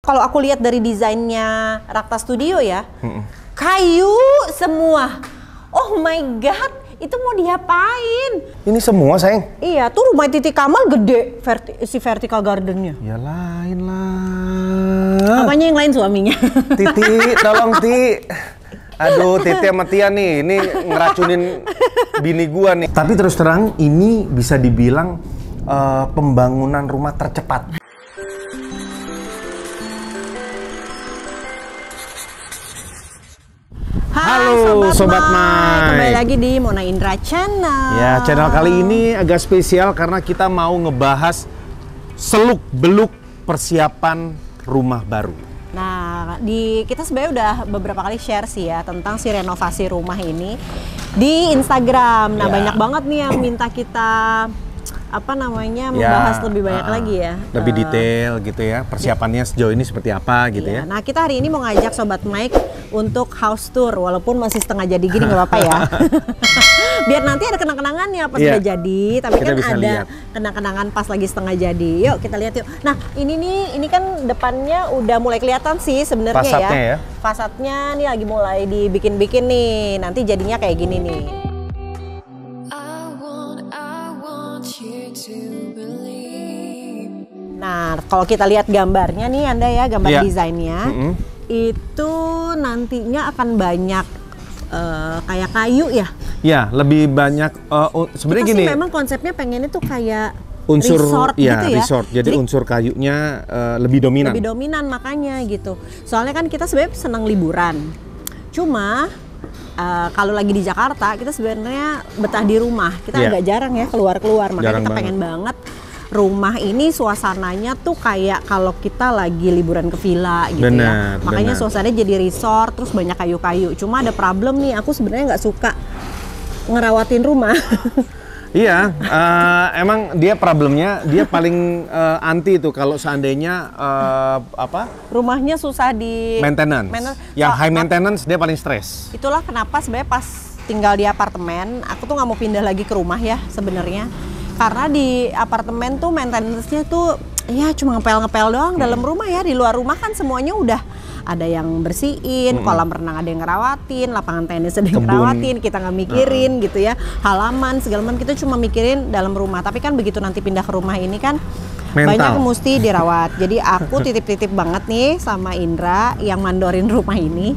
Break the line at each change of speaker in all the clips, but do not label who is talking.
kalau aku lihat dari desainnya Rakta Studio ya, kayu semua. Oh my god, itu mau diapain?
Ini semua sayang?
Iya, tuh rumah Titi Kamal gede, si vertical gardennya.
Ya lain lah.
Apanya yang lain suaminya?
Titi, tolong Ti. Aduh, Titi sama Tia nih, ini ngeracunin bini gua nih. Tapi terus terang, ini bisa dibilang pembangunan rumah tercepat. Halo Sobat Mike.
Kembali lagi di Mona Indra Channel.
Ya, channel kali ini agak spesial karena kita mau ngebahas seluk-beluk persiapan rumah baru.
Nah, kita sebenarnya udah beberapa kali share sih ya tentang si renovasi rumah ini di Instagram. Nah, banyak banget nih yang minta kita membahas lebih banyak lagi ya.
Lebih detail gitu ya, persiapannya sejauh ini seperti apa gitu ya.
Nah, kita hari ini mau ngajak Sobat Mike untuk house tour, walaupun masih setengah jadi gini nggak apa-apa ya. Biar nanti ada kenang-kenangannya pas udah jadi, tapi kita kan ada kenang-kenangan pas lagi setengah jadi. Yuk kita lihat yuk. Nah, ini kan depannya udah mulai kelihatan sih sebenarnya ya. Fasadnya nih lagi mulai dibikin-bikin nih. Nanti jadinya kayak gini nih. Nah, kalau kita lihat gambarnya nih Anda ya, gambar desainnya, itu nantinya akan banyak kayak kayu ya? Ya,
lebih banyak, sebenarnya gini.
Kita sih memang konsepnya pengennya tuh kayak
unsur
resort gitu ya.
Resort. Jadi unsur kayunya lebih dominan.
Lebih dominan makanya gitu. Soalnya kan kita sebenarnya senang liburan. Cuma kalau lagi di Jakarta, kita sebenarnya betah di rumah. Kita agak jarang ya keluar-keluar. Makanya kita pengen banget rumah ini suasananya tuh kayak kalau kita lagi liburan ke villa gitu ya. Makanya suasananya jadi resort, terus banyak kayu-kayu. Cuma ada problem nih, aku sebenarnya nggak suka ngerawatin rumah.
Iya, emang dia problemnya, dia paling anti itu kalau seandainya
rumahnya susah di
maintenance. Yang high maintenance dia paling stres.
Itulah kenapa sebenarnya pas tinggal di apartemen, aku tuh nggak mau pindah lagi ke rumah ya sebenarnya. Karena di apartemen tuh maintenance-nya tuh ya cuma ngepel-ngepel doang dalam rumah ya. Di luar rumah kan semuanya udah ada yang bersihin, kolam renang ada yang ngerawatin, lapangan tenis ada yang ngerawatin, kita nggak mikirin gitu ya. Halaman segala macam kita cuma mikirin dalam rumah. Tapi kan begitu nanti pindah ke rumah ini kan banyak mesti dirawat. Jadi aku titip-titip banget nih sama Indra yang mandorin rumah ini,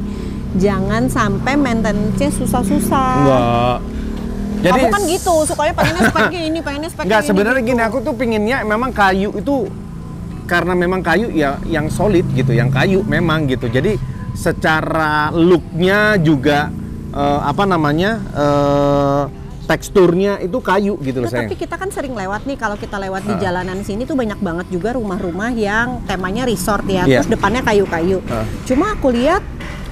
jangan sampai maintenance-nya susah-susah.
Enggak. Jadi,
aku kan gitu, sukanya pengennya speknya ini, pengennya speknya ini. Enggak,
sebenarnya gini, aku tuh pinginnya memang kayu itu, karena memang kayu ya yang solid gitu, yang kayu memang gitu. Jadi secara looknya juga teksturnya itu kayu gitu loh sayang.
Tapi kita kan sering lewat nih, kalau kita lewat di jalanan sini tuh banyak banget juga rumah-rumah yang temanya resort ya, terus depannya kayu-kayu. Cuma aku lihat,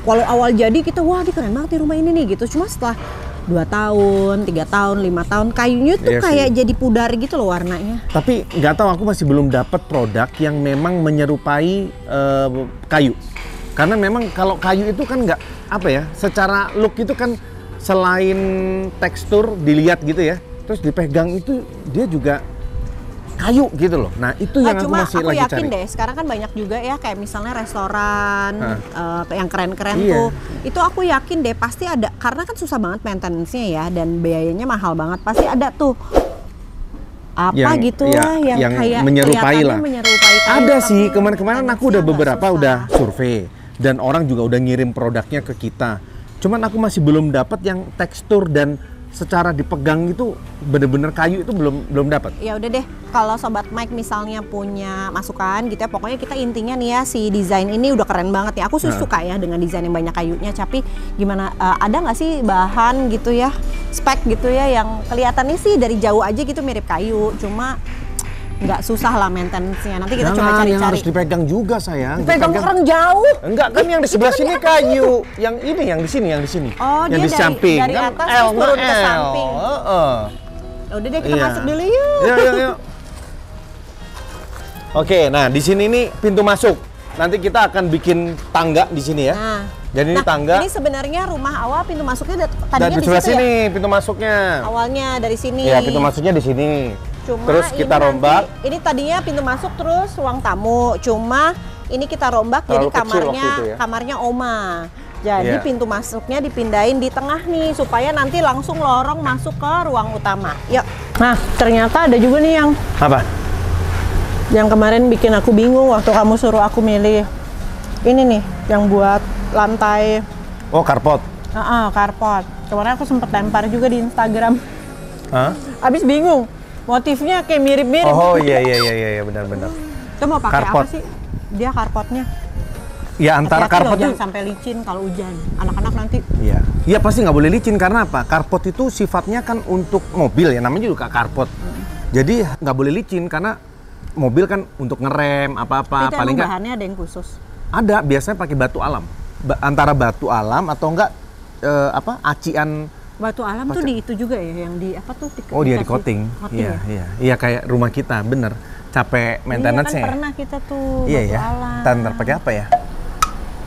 walau awal jadi kita, wah ini keren banget nih rumah ini nih gitu. Cuma setelah 2 tahun, 3 tahun, 5 tahun, kayunya tuh kayak jadi pudar gitu loh warnanya.
Tapi nggak tahu, aku masih belum dapat produk yang memang menyerupai kayu. Karena memang kalau kayu itu kan nggak, secara look itu kan selain tekstur dilihat gitu ya, terus dipegang itu dia juga kayu gitu loh. Nah itu yang aku masih lagi cari.
Aku yakin deh, sekarang kan banyak juga ya kayak misalnya restoran yang keren-keren tuh. Itu aku yakin deh pasti ada, karena kan susah banget maintenance-nya ya dan biayanya mahal banget. Pasti ada tuh yang kayak
menyerupai lah. Ada sih, kemarin aku udah beberapa udah survei dan orang juga udah ngirim produknya ke kita. Cuman aku masih belum dapat yang tekstur dan secara dipegang itu bener-bener kayu itu belum dapat.
Ya udah deh, kalau Sobat Mike misalnya punya masukan gitu ya, pokoknya kita intinya nih ya, si desain ini udah keren banget ya. Aku suka ya dengan desain yang banyak kayunya. Tapi gimana, ada nggak sih bahan gitu ya, spek gitu ya yang kelihatannya sih dari jauh aja gitu mirip kayu, cuma nggak susah lah maintenance-nya. Nanti kita coba cari-cari.
Yang harus dipegang juga sayang.
Dipegang orang jauh.
Enggak kan yang di sebelah sini kayu. Yang ini, yang di sini.
Oh,
yang
dia
di samping.
Dari atas terus turun ke samping. Udah deh, kita masuk dulu yuk.
Yuk. Oke, nah di sini nih pintu masuk. Nanti kita akan bikin tangga di sini ya. Jadi ini tangga. Ini
sebenarnya rumah awal pintu masuknya tadinya
di sebelah sini ya? Pintu masuknya.
Awalnya dari sini.
Iya, pintu masuknya di sini.
Cuma
terus kita rombak.
Ini tadinya pintu masuk terus ruang tamu. Cuma ini kita rombak jadi
Terlalu kecil waktu itu ya?
kamarnya Oma. Jadi
Iya.
pintu masuknya dipindahin di tengah nih supaya nanti langsung lorong masuk ke ruang utama. Yuk. Nah, ternyata ada juga nih
Apa?
yang kemarin bikin aku bingung waktu kamu suruh aku milih. Ini nih yang buat lantai.
Oh, carport.
Carport. Kemarin aku sempet lempar juga di Instagram.
Hah?
Abis bingung. Motifnya kayak mirip-mirip.
Oh iya benar-benar.
Itu mau pakai
Carport.
apa sih? Dia carportnya.
Ya antara
Hati-hati loh,
carport
jangan
itu.
sampai licin kalau hujan. Anak-anak nanti.
Iya. Iya pasti nggak boleh licin karena apa? Carport itu sifatnya kan untuk mobil ya, namanya juga carport. Jadi nggak boleh licin karena mobil kan untuk ngerem apa-apa.
Itu
Paling
emang
nggak
bahannya ada yang khusus.
ada biasanya pakai batu alam. Antara batu alam atau enggak acian.
Batu alam tuh di itu juga ya, yang di apa tuh?
Oh dia di coating.
ya?
Iya kayak rumah kita, bener. Capek maintenance-nya.
Iya kan pernah kita tuh
Iya
batu
ya.
alam.
Ntar pakai apa ya?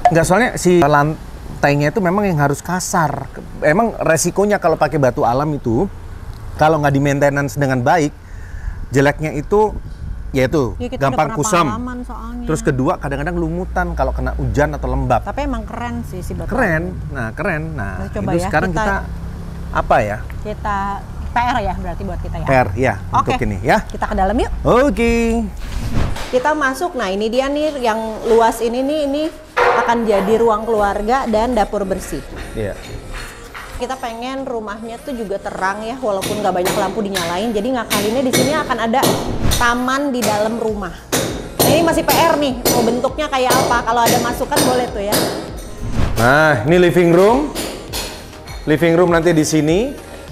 Enggak, soalnya si lantainya itu memang yang harus kasar. Emang resikonya kalau pakai batu alam itu, kalau nggak di maintenance dengan baik, jeleknya itu yaitu
Ya, kita
gampang
udah pernah
kusam.
pengalaman soalnya.
Terus kedua kadang-kadang lumutan kalau kena hujan atau lembab.
Tapi emang keren sih si batu
Keren.
alam.
Nah, keren. Nah,
Nah, coba
itu
ya,
sekarang kita apa ya?
Kita PR ya berarti buat kita ya.
PR ya
Oke.
untuk ini ya.
Kita ke dalam yuk.
Oke.
Kita masuk. Nah, ini dia nih yang luas ini akan jadi ruang keluarga dan dapur bersih.
Iya.
Kita pengen rumahnya tuh juga terang ya, walaupun nggak banyak lampu dinyalain. Jadi ngakalinnya di sini akan ada taman di dalam rumah. Nah, ini masih PR nih, mau bentuknya kayak apa? Kalau ada masukan boleh tuh ya.
Nah, ini living room. Living room nanti di sini.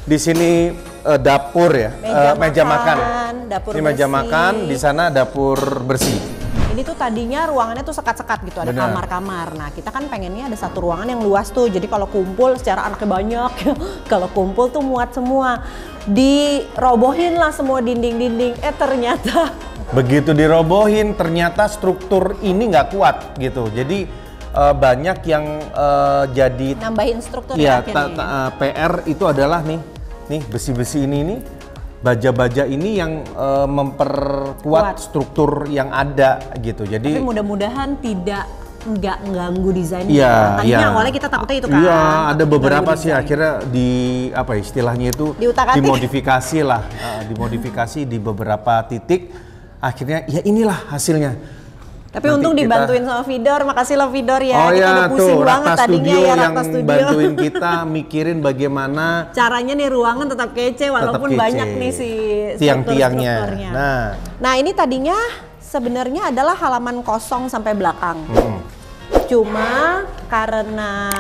Di sini dapur ya. Meja makan.
Dapur
Ini meja
bersih.
makan, di sana dapur bersih.
Ini tuh tadinya ruangannya tuh sekat-sekat gitu, ada
Benar.
kamar-kamar. Nah, kita kan pengennya ada satu ruangan yang luas tuh. Jadi kalau kumpul secara anaknya banyak, kalau kumpul tuh muat semua. Dirobohin lah semua dinding-dinding. Ternyata
Begitu dirobohin, ternyata struktur ini nggak kuat gitu. Jadi banyak yang jadi
nambahin struktur
ya
akhirnya.
PR itu adalah nih besi-besi ini nih. Baja-baja ini yang memperkuat
Kuat.
struktur yang ada gitu. Jadi
Tapi mudah-mudahan nggak ganggu desainnya.
iya,
Tadinya
iya.
awalnya kita takutnya itu kan.
Iya, ada
takut
beberapa
ganggu
sih
desain.
akhirnya di apa ya, istilahnya itu
Diutak-atik.
dimodifikasi lah, dimodifikasi di beberapa titik. Akhirnya ya inilah hasilnya.
Tapi
Nanti
untung
kita-
dibantuin sama Vidor, makasih lo Vidor ya.
Oh
Kita
ya
udah pusing
tuh,
banget
Rakta
tadinya
Studio
ya
yang
Rakta Studio.
bantuin kita mikirin bagaimana
Caranya nih ruangan tetap kece walaupun
kece.
banyak nih si
tiang-tiangnya.
struktur-strukturnya.
Nah,
Nah, ini tadinya sebenarnya adalah halaman kosong sampai belakang. Cuma karena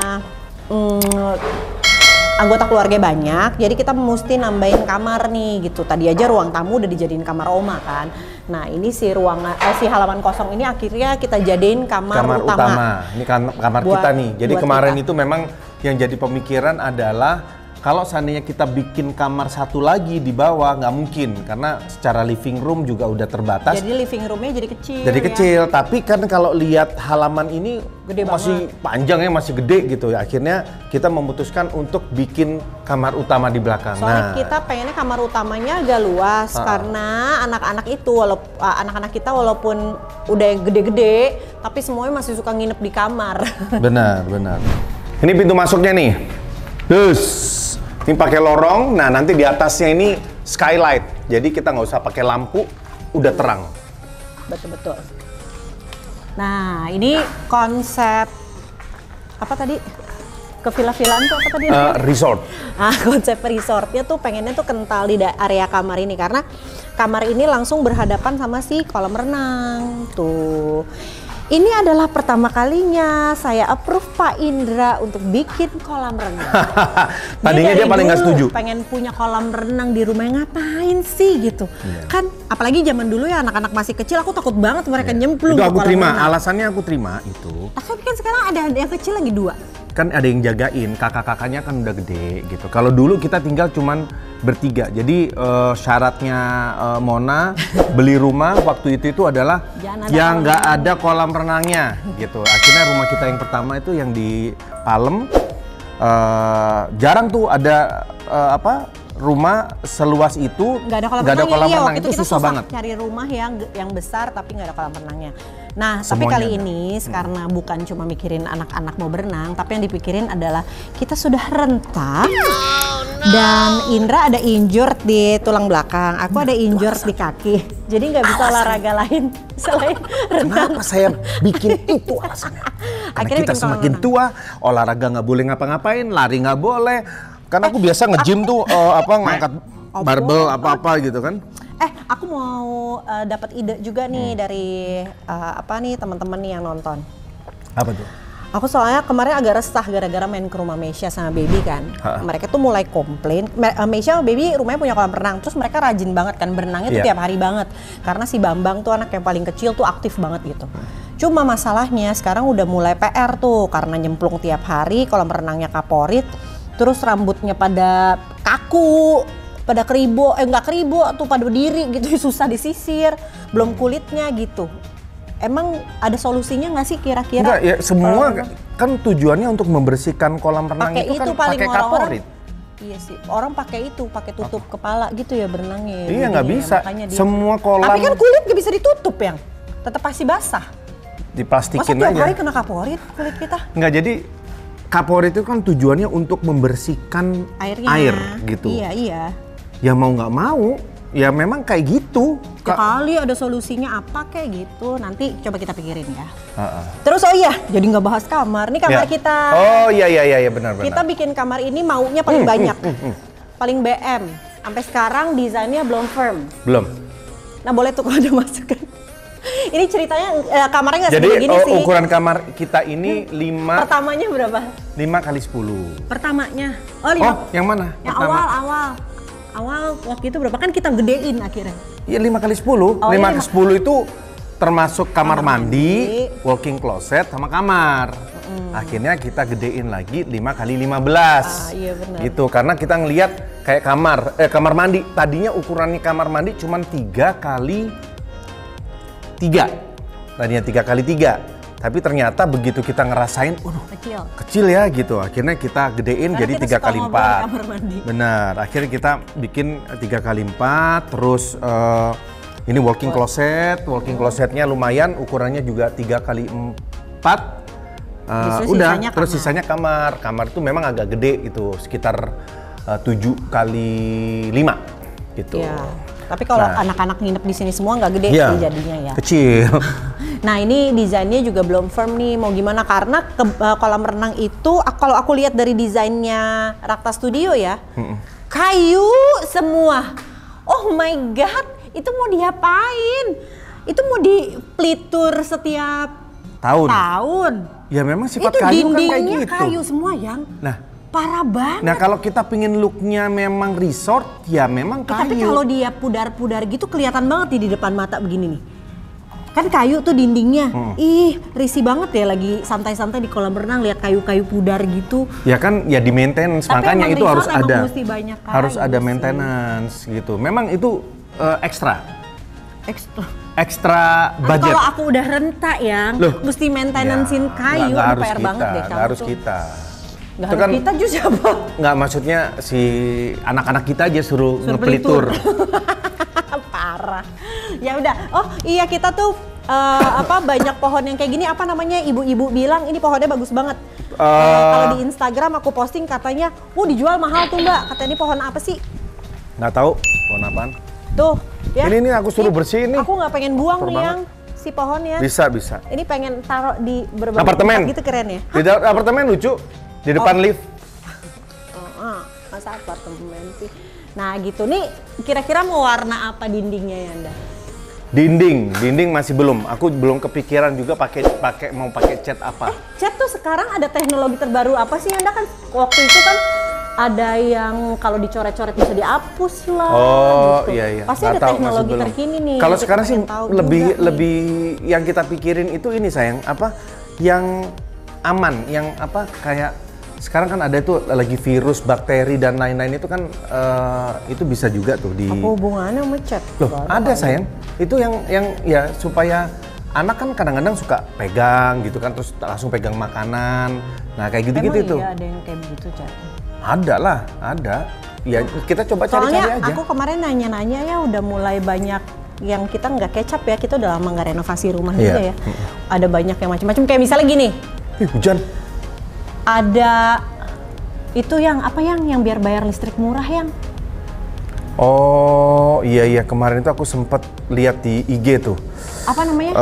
anggota keluarga banyak, jadi kita mesti nambahin kamar nih gitu. Tadi aja ruang tamu udah dijadiin kamar Oma kan. Nah, ini si si halaman kosong ini akhirnya kita jadiin kamar utama.
Ini kamar
Buat-
kita nih. Jadi
buat
kemarin
kita.
itu memang yang jadi pemikiran adalah kalau seandainya kita bikin kamar satu lagi di bawah nggak mungkin karena secara living room juga udah terbatas.
Jadi living roomnya jadi kecil.
Jadi
ya.
kecil, tapi kan kalau lihat halaman ini
Gede
masih panjang ya, masih gede gitu ya. Akhirnya kita memutuskan untuk bikin kamar utama di belakang.
Soalnya kita pengennya kamar utamanya agak luas karena anak-anak itu anak-anak kita walaupun udah gede-gede tapi semuanya masih suka nginep di kamar.
Benar. Ini pintu masuknya nih. Ini pakai lorong. Nah, nanti di atasnya ini skylight. Jadi kita nggak usah pakai lampu, udah terang.
Betul-betul. Nah, ini konsep apa tadi? Kevila-vilaan tuh apa tadi?
Resort.
Konsep resortnya tuh pengennya tuh kental di area kamar ini karena kamar ini langsung berhadapan sama si kolam renang tuh. Ini adalah pertama kalinya saya approve Pak Indra untuk bikin kolam renang.
Tadinya dia
dari
paling nggak
dulu
setuju.
pengen punya kolam renang di rumah, ngapain sih gitu. Kan apalagi zaman dulu ya anak-anak masih kecil, aku takut banget mereka nyemplung
Itu
ke
aku
kolam
terima.
renang.
Alasannya aku terima itu.
Tapi kan sekarang ada yang kecil lagi 2.
Kan ada yang jagain, kakak-kakaknya kan udah gede gitu. Kalau dulu kita tinggal cuman bertiga. Jadi syaratnya Mona beli rumah waktu itu adalah
Jangan ada
yang
kolam
nggak
renang.
ada kolam renangnya gitu. Akhirnya rumah kita yang pertama itu yang di Palem. Jarang tuh ada rumah seluas itu
Nggak ada kolam
nggak ada
renangnya.
kolam
Iya,
renang.
waktu
Itu
kita
susah banget.
cari rumah yang besar tapi nggak ada kolam renangnya. Nah, tapi
Semuanya
kali
ada.
ini karena bukan cuma mikirin anak-anak mau berenang, tapi yang dipikirin adalah kita sudah rentak dan Indra ada injured di tulang belakang, aku ada injured di kaki. Jadi nggak bisa olahraga lain selain renang.
Kenapa saya bikin itu alasannya? Karena
Akhirnya
kita
bikin kolam
semakin
renang.
tua, olahraga nggak boleh ngapa-ngapain, lari nggak boleh. Karena aku biasa nge-gym tuh ngangkat barbel apa-apa gitu kan.
Aku mau dapat ide juga nih dari teman-teman nih yang nonton.
Apa tuh?
Aku soalnya kemarin agak resah gara-gara main ke rumah Meisha sama Baby kan. Mereka tuh mulai komplain. Meisha sama Baby rumahnya punya kolam renang. Terus mereka rajin banget kan berenangnya tuh
Iya.
tiap hari banget. Karena si Bambang tuh anak yang paling kecil tuh aktif banget gitu. Cuma masalahnya sekarang udah mulai PR tuh karena nyemplung tiap hari, kolam renangnya kaporit. Terus rambutnya pada kaku, pada keribo, nggak keribo tuh pada berdiri gitu, susah disisir. Belum kulitnya gitu. Emang ada solusinya nggak sih kira-kira?
Enggak, ya semua
Kalau
kan tujuannya untuk membersihkan kolam renang
pakai
itu kan
paling
pakai
orang-orang.
kaporit.
Iya sih, orang pakai itu, pakai tutup kepala gitu ya berenangnya.
Iya nggak
jadinya,
bisa.
makanya dia-
Semua kolam
Tapi kan kulit nggak bisa ditutup yang, tetap pasti basah. Masa
diplastikin
tiap
aja.
hari kena kaporit kulit kita?
Nggak, jadi kaporit itu kan tujuannya untuk membersihkan
Airnya.
air gitu.
Iya, iya.
Ya mau nggak mau, ya memang kayak gitu.
Ya kali ada solusinya apa kayak gitu, nanti coba kita pikirin ya.
Heeh.
Terus oh iya, jadi nggak bahas kamar. Ini kamar
Ya.
kita.
Oh iya benar.
Kita bikin kamar ini maunya paling banyak. Paling BM. Sampai sekarang desainnya belum firm.
Belum.
Nah boleh tuh kalau ada masukan. Ini ceritanya kamarnya nggak
Jadi
segini sih.
ukuran kamar kita ini 5
Pertamanya berapa?
kali 10.
Pertamanya. Oh,
Oh, yang mana?
Yang
Pertama.
awal waktu itu berapa kan kita gedein akhirnya.
Iya 5 kali 10.
Oh,
5
iya,
ke 10 itu termasuk kamar
Kamar
mandi,
mandi.
walking closet sama kamar. Akhirnya kita gedein lagi 5 kali 15.
Iya benar.
Gitu, karena kita ngelihat kayak kamar mandi. Tadinya ukurannya kamar mandi cuma 3 kali 3. Tadinya 3 kali 3. Tapi ternyata begitu kita ngerasain,
Kecil.
kecil ya gitu. Akhirnya kita gedein
Karena
jadi
kita
3
suka
kali
ngobrol di
4.
kamar mandi.
Benar. Akhirnya kita bikin 3 kali 4. Terus ini walking closet. Walking closetnya lumayan. Ukurannya juga 3 kali 4.
Justru
Udah.
sisanya
Terus
kamar.
sisanya kamar. Kamar itu memang agak gede gitu. Sekitar 7 kali 5 gitu.
Iya. Tapi kalau
Nah.
anak-anak nginep di sini semua nggak gede
Iya.
sih jadinya ya.
Kecil.
Nah ini desainnya juga belum firm nih, mau gimana karena kolam renang itu kalau aku lihat dari desainnya Rakta Studio ya, kayu semua. Oh my god, itu mau diapain? Itu mau dipelitur setiap tahun.
Ya memang sifat
Itu
kayu kan kayak
dindingnya
gitu.
kayu semua yang
Nah,
parah banget.
nah kalau kita pingin looknya memang resort, ya memang kayu.
Tapi kalau dia pudar-pudar gitu kelihatan banget nih di depan mata begini nih. Kan kayu tuh dindingnya. Ih, risih banget ya lagi santai-santai di kolam renang lihat kayu-kayu pudar gitu.
Ya kan ya di maintenance,
Tapi
makanya
emang
itu harus
resort emang
ada.
mesti banyak kayu
Harus ada
sih.
maintenance gitu. Memang itu ekstra.
Ekstra.
Ekstra
Tapi
budget.
kalau aku udah renta yang
Loh,
mesti maintenance-in
Ya,
kayu,
nggak
aduh,
harus
PR
kita,
banget deh
nggak
kamu
harus
tuh.
kita.
Nggak
Itu
harus
kan-
kita juga siapa?
Nggak, maksudnya si anak-anak kita aja suruh
Suruh
ngepelitur.
Parah. Ya udah. Oh iya kita tuh banyak pohon yang kayak gini apa namanya ibu-ibu bilang ini pohonnya bagus banget. Kalau di Instagram aku posting katanya, dijual mahal tuh mbak. Katanya ini pohon apa sih?
Nggak tahu pohon apaan.
Tuh. Ya.
Ini aku suruh bersihin nih.
Aku nggak pengen buang
Kotor
nih
banget.
yang si pohonnya.
Bisa.
Ini pengen taruh di berbagai
Apartemen.
tempat gitu keren ya.
Di apartemen lucu. Di depan lift.
Masa apartemen sih. Nah gitu nih kira-kira mau warna apa dindingnya ya Anda?
Dinding masih belum. Aku belum kepikiran juga mau pakai cat apa.
Cat tuh sekarang ada teknologi terbaru apa sih Anda kan waktu itu kan ada yang kalau dicoret-coret bisa dihapus lah.
Oh
gitu.
iya.
Pasti
Nggak
ada
tahu,
teknologi
masih belum.
terkini nih.
Kalau
Kita
sekarang sih
pengen tahu
lebih
juga nih.
lebih yang kita pikirin itu ini sayang apa yang aman, yang apa kayak sekarang kan ada itu lagi virus, bakteri dan lain-lain itu kan itu bisa juga tuh di.
Apa hubungannya sama cat?
Loh,
Nggak
ada sayang. Itu yang ya supaya anak kan kadang-kadang suka pegang gitu kan terus langsung pegang makanan. Nah, kayak gitu-gitu
Emang
itu.
iya ada yang kayak begitu cat?
Ada lah, ada. Ya kita coba cari-cari
Soalnya
aja.
aku kemarin nanya-nanya ya udah mulai banyak yang kita nggak kecap ya, kita udah lama nggak renovasi rumah
Iya.
juga ya. Ada banyak yang macam-macam, kayak misalnya gini.
Hujan.
Ada itu yang apa yang biar bayar listrik murah yang?
Oh iya kemarin itu aku sempat lihat di IG tuh.
Apa namanya?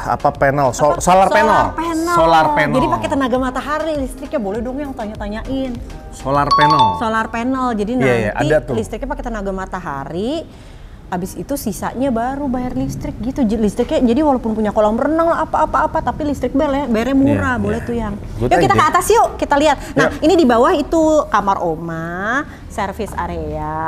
Apa panel? Solar panel. Solar panel.
Jadi pakai tenaga matahari listriknya, boleh dong yang tanya-tanyain.
Solar panel.
Solar panel. Jadi
Iya,
nanti
ada tuh.
listriknya pakai tenaga matahari. Habis itu sisanya baru bayar listrik gitu. Listriknya jadi walaupun punya kolam renang apa-apa tapi listrik bayarnya murah,
Iya,
boleh
iya.
tuh yang.
Good
Yuk kita
idea.
ke atas yuk, kita lihat. Nah,
Yuk.
ini di bawah itu kamar Oma, service area,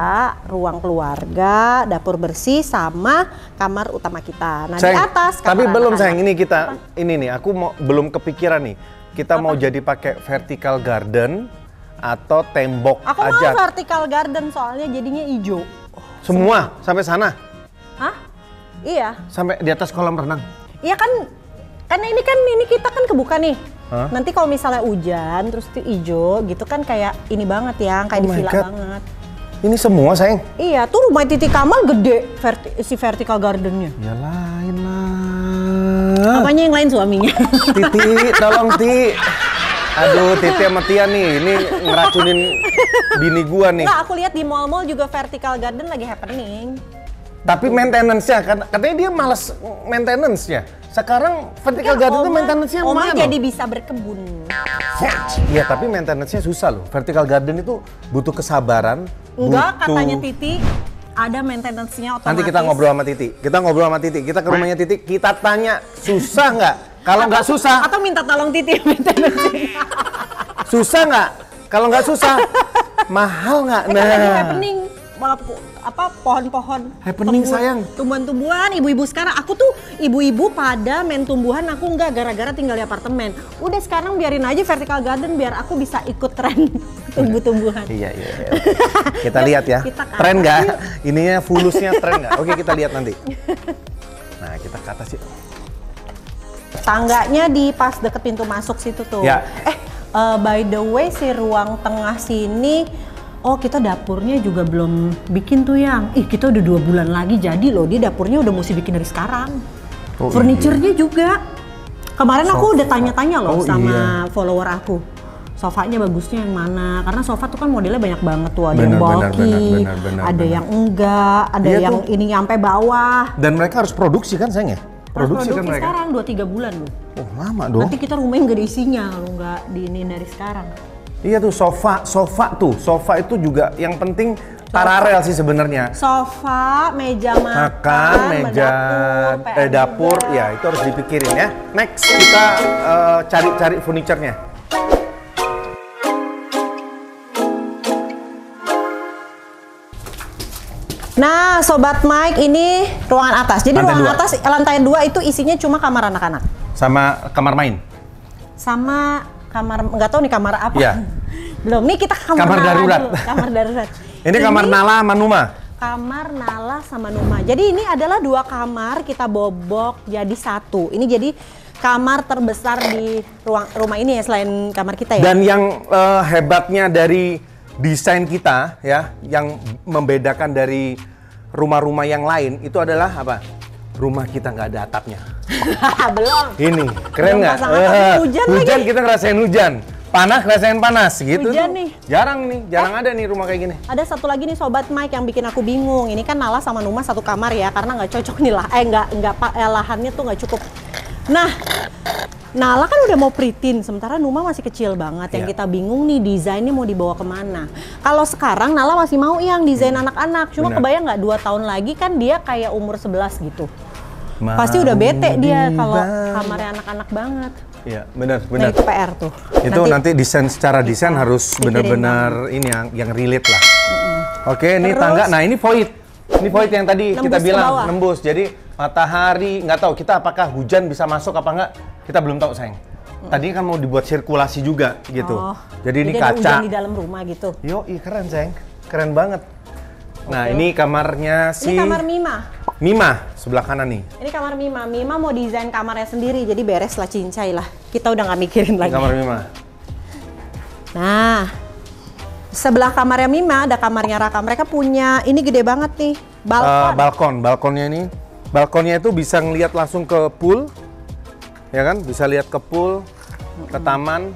ruang keluarga, dapur bersih sama kamar utama kita. Nah, di
Sayang,
atas
tapi
kamar
belum
anak-anak.
sayang, ini nih aku belum kepikiran nih. Kita mau jadi pakai vertical garden atau tembok
Aku
aja.
mau vertical garden soalnya jadinya hijau.
Semua sampai sana,
Hah? Iya.
sampai di atas kolam renang.
Iya kan, karena ini kita kan kebuka nih.
Hah?
Nanti kalau misalnya hujan terus itu hijau gitu kan kayak ini banget ya, kayak
Oh
di
my
villa
God.
banget.
Ini semua sayang.
Iya, tuh rumah Titi Kamal gede si vertical gardennya.
Ya lain lah.
Apanya yang lain suaminya?
Titi, tolong Ti. Aduh, Titi sama Tia nih, ini ngeracunin bini gua nih.
Nggak, aku lihat di mall-mall juga vertical garden lagi happening.
Tapi maintenance-nya, katanya dia malas maintenance-nya. Sekarang vertical garden itu maintenance-nya
Oma
mana?
jadi bisa berkebun.
Iya, tapi maintenance-nya susah loh. Vertical garden itu butuh kesabaran.
Enggak,
butuh...
katanya Titi ada maintenance-nya otomatis.
Nanti kita ngobrol sama Titi. Kita ke rumahnya Titi, kita tanya, susah nggak? Kalau nggak susah,
Atau minta tolong Titi maintenance-nya.
susah nggak? Kalau nggak susah, mahal nggak?
Kan lagi happening pohon-pohon
Happening, sayang.
tumbuhan-tumbuhan ibu-ibu sekarang. Aku tuh ibu-ibu pada main tumbuhan, aku enggak gara-gara tinggal di apartemen. Udah sekarang biarin aja vertical garden biar aku bisa ikut tren tumbuh-tumbuhan.
Iya. Kita lihat ya.
Kita ke
Tren
atas
nggak?
yuk.
Ininya fulusnya tren nggak? Oke, kita lihat nanti. Nah, kita ke atas yuk.
Tangganya di pas deket pintu masuk situ tuh.
Ya.
By the way si ruang tengah sini, oh kita dapurnya juga belum bikin tuh yang. Kita udah 2 bulan lagi jadi loh, dia dapurnya udah mesti bikin dari sekarang.
Oh,
Furniture-nya juga. Kemarin aku udah tanya-tanya loh
Oh,
sama follower aku. Sofanya bagusnya yang mana? Karena sofa tuh kan modelnya banyak banget tuh. Ada yang
Benar,
bulky,
benar,
ada
benar.
yang enggak, ada
Iya
yang
tuh.
ini nyampe bawah.
Dan mereka harus produksi kan sayang ya? Produksi kan mereka.
Sekarang 2-3 bulan loh.
Oh, lama dong.
Nanti kita rumahnya nggak ada isinya kalau nggak diinin dari sekarang.
Iya tuh sofa itu juga yang penting paralel sih sebenarnya.
Sofa, meja
Makan, meja, dapur,
juga.
ya itu harus dipikirin ya. Next kita cari furniture-nya.
Nah, Sobat Mike, ini ruangan atas. Jadi
Lantai
ruangan
dua.
atas, lantai 2 itu isinya cuma kamar anak-anak.
Sama kamar main.
Sama kamar, nggak tahu nih kamar apa.
Iya.
Belum, nih kita ke kamar,
Kamar
Nala
darurat.
dulu. Kamar darurat.
Ini kamar Nala sama Numa.
Kamar Nala sama Numa. Jadi ini adalah 2 kamar kita bobok jadi 1. Ini jadi kamar terbesar di rumah ini ya selain kamar kita ya.
Dan yang hebatnya dari desain kita ya, yang membedakan dari rumah-rumah yang lain itu adalah apa? Rumah kita nggak ada atapnya.
Belum.
Ini keren
Belum
nggak?
pasang atap, hujan lagi.
Kita ngerasain hujan. Panas ngerasain panas gitu.
Hujan
tuh.
nih.
Jarang ada nih rumah kayak gini.
Ada satu lagi nih Sobat Mike yang bikin aku bingung. Ini kan Nala sama Numa satu kamar ya, karena nggak cocok nih lah. Lahannya tuh nggak cukup. Nah, Nala kan udah mau preteen, sementara Numa masih kecil banget. Yang
Iya.
kita bingung nih desainnya mau dibawa kemana. Kalau sekarang Nala masih mau yang desain anak-anak. Cuma
Benar.
kebayang nggak 2 tahun lagi kan dia kayak umur 11 gitu. Pasti udah bete dia kalau kamarnya anak-anak banget.
Iya, benar.
Nah itu PR tuh.
Itu nanti desain secara desain harus
pikirin
benar-benar ini yang relate lah. Oke, ini
Terus-
tangga. Nah, ini void. Ini void yang tadi
Nembus
kita
ke
bilang
bawah.
nembus. Jadi matahari nggak tahu kita apakah hujan bisa masuk apa enggak, kita belum tahu sayang. Tadi kan mau dibuat sirkulasi juga gitu.
Oh,
Jadi ini
ada hujan
kaca.
di dalam rumah gitu.
Yo, keren sayang. Keren banget. Nah, ini kamarnya si
Ini kamar Mima.
Mima sebelah kanan nih.
Ini kamar Mima. Mima mau desain kamarnya sendiri, jadi beres lah cincai lah. Kita udah nggak mikirin
Ini
lagi.
kamar Mima.
Nah, Sebelah kamarnya Mima ada kamarnya Raka. Mereka punya ini gede banget nih, balkon.
Balkonnya itu bisa ngelihat langsung ke pool, ya kan? Bisa lihat ke pool, ke taman.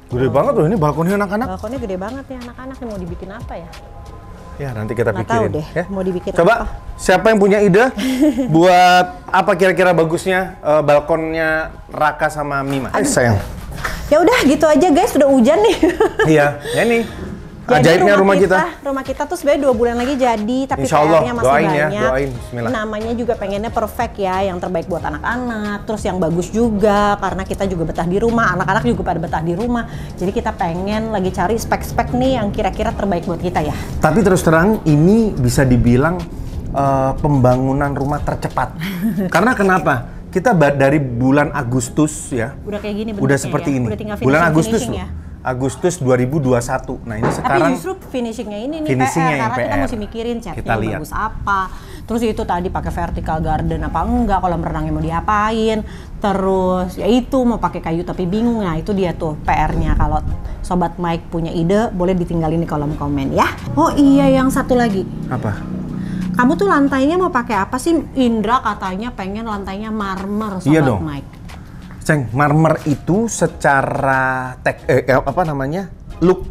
Gede banget loh ini balkonnya anak-anak.
Balkonnya gede banget nih anak-anak. Mau dibikin apa ya?
Ya nanti kita
Nggak
pikirin.
tahu deh,
ya.
mau dibikin
Coba
apa.
siapa yang punya ide buat apa kira-kira bagusnya balkonnya Raka sama Mima? Sayang.
Ya udah gitu aja guys, sudah hujan nih.
Iya, ya nih.
Jadi
Ajaibnya rumah kita.
Rumah kita tuh sebenarnya 2 bulan lagi jadi, tapi
Insya Allah,
PR-nya masih
doain
banyak.
ya, doain. Bismillah.
Namanya juga pengennya perfect ya, yang terbaik buat anak-anak, terus yang bagus juga, karena kita juga betah di rumah, anak-anak juga pada betah di rumah. Jadi kita pengen lagi cari spek-spek nih yang kira-kira terbaik buat kita ya.
Tapi terus terang ini bisa dibilang pembangunan rumah tercepat. Karena kenapa? Kita dari bulan Agustus ya.
Udah kayak gini
udah seperti
ya.
ini.
Udah tinggal
bulan Agustus
finishing
loh.
Ya.
Agustus 2021. Nah ini sekarang.
Tapi justru finishingnya ini nih
finishingnya
PR, karena
PR.
kita mesti mikirin catnya
Kita lihat.
bagus apa. Terus itu tadi pakai vertical garden apa enggak, kolam renangnya mau diapain. Terus ya itu mau pakai kayu tapi bingung. Nah itu dia tuh PR-nya. Kalau Sobat Mike punya ide boleh ditinggalin di kolom komen ya. Oh iya yang satu lagi.
Apa?
Kamu tuh lantainya mau pakai apa sih? Indra katanya pengen lantainya marmer, Sobat
Iya dong.
Mike.
Ceng, marmer itu secara look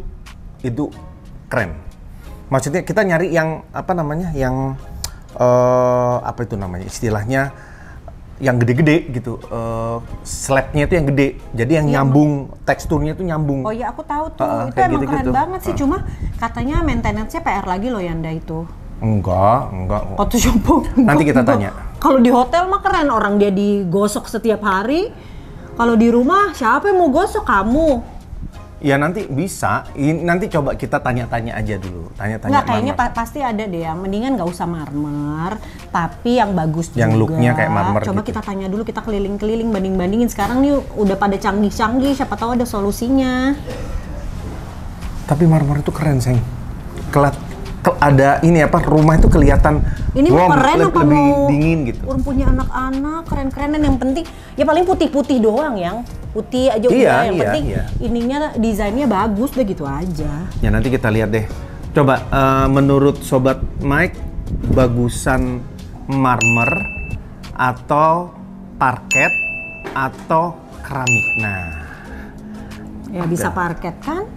itu keren. Maksudnya kita nyari yang apa itu namanya istilahnya yang gede-gede gitu. Slabnya itu yang gede, jadi yang nyambung, teksturnya itu nyambung.
Oh iya aku tahu tuh, itu
kayak
emang
gitu-gitu.
keren banget sih. Cuma katanya maintenance-nya PR lagi loh Yanda itu.
Enggak.
Photoshop.
Nanti kita tanya.
Kalau di hotel mah keren, orang dia digosok setiap hari. Kalau di rumah siapa yang mau gosok, kamu?
Ya nanti bisa. Nanti coba kita tanya-tanya aja dulu. Tanya-tanya.
Nggak, kayaknya
marmer.
pasti ada deh yang mendingan nggak usah marmer, tapi yang bagus
Yang
juga.
looknya kayak marmer
Coba
gitu.
kita tanya dulu, kita keliling-keliling, banding-bandingin. Sekarang nih udah pada canggih-canggih, siapa tahu ada solusinya.
Tapi marmer itu keren, Seng. Ada ini apa, rumah itu kelihatan
Ini mau keren apa
lebih
mau
dingin gitu.
Orang punya anak-anak keren-kerenan, yang penting ya paling putih-putih doang, yang putih aja
Iya,
udah, yang
iya,
penting
iya.
ininya desainnya bagus udah gitu aja.
Ya nanti kita lihat deh. Coba menurut Sobat Mike, bagusan marmer atau parket atau keramik. Nah,
Ya bisa parket kan?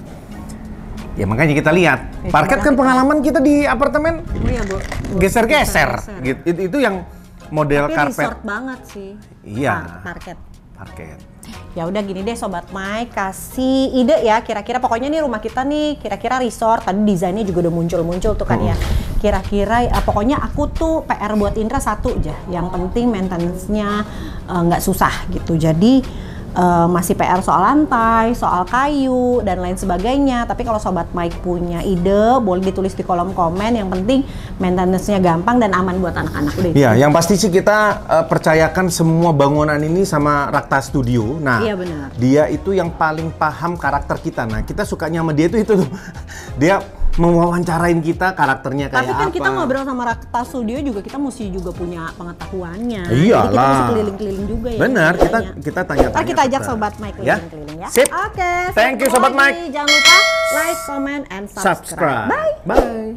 ya makanya kita lihat.
Ya,
Parket kan
coba kita-
pengalaman kita di apartemen
Oh iya, Bu.
geser-geser.
Geser-geser.
Gitu. Itu yang model
Tapi
karpet.
resort banget sih.
Iya.
Parket.
Parket.
Ya udah gini deh Sobat Mike, kasih ide ya kira-kira, pokoknya nih rumah kita nih kira-kira resort, tadi desainnya juga udah muncul-muncul tuh kan ya. Kira-kira pokoknya aku tuh PR buat Indra satu aja, yang penting maintenance-nya nggak susah gitu. Jadi masih PR soal lantai, soal kayu dan lain sebagainya. Tapi kalau Sobat Mike punya ide boleh ditulis di kolom komen, yang penting maintenance-nya gampang dan aman buat anak-anak. Udah itu.
Iya, yang pasti sih kita percayakan semua bangunan ini sama Rakta Studio. Nah,
Iya, benar.
dia itu yang paling paham karakter kita. Nah, kita sukanya sama dia itu tuh. Dia mewawancarain kita karakternya kayak
Tapi kan
apa.
kita ngobrol sama Rakta Studio juga, kita mesti juga punya pengetahuannya.
Iyalah.
Jadi kita mesti keliling-keliling juga ya.
Benar,
nanya.
kita tanya-tanya.
Ntar kita ajak
ke-
Sobat Mike
Ya?
keliling-keliling ya.
Sip.
Oke.
Thank you,
satu
Sobat
lagi.
Mike.
Jangan lupa like, comment, and subscribe.
Subscribe.
Bye.
Bye.